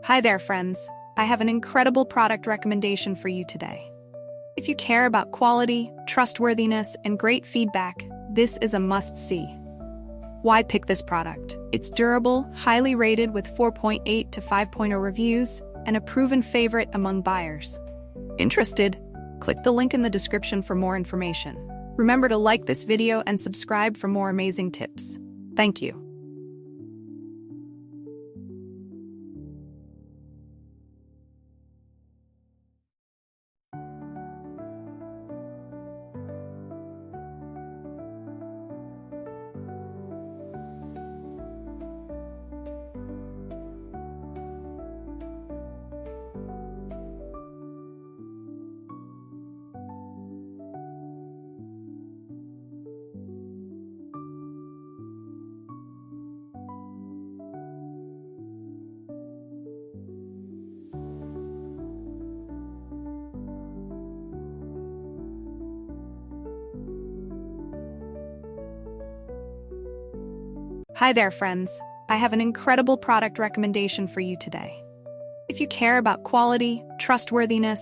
Hi there, friends. I have an incredible product recommendation for you today. If you care about quality, trustworthiness, and great feedback, this is a must-see. Why pick this product? It's durable, highly rated with 4.8 to 5.0 reviews, and a proven favorite among buyers. Interested? Click the link in the description for more information. Remember to like this video and subscribe for more amazing tips. Thank you. Hi there, friends. I have an incredible product recommendation for you today. If you care about quality, trustworthiness,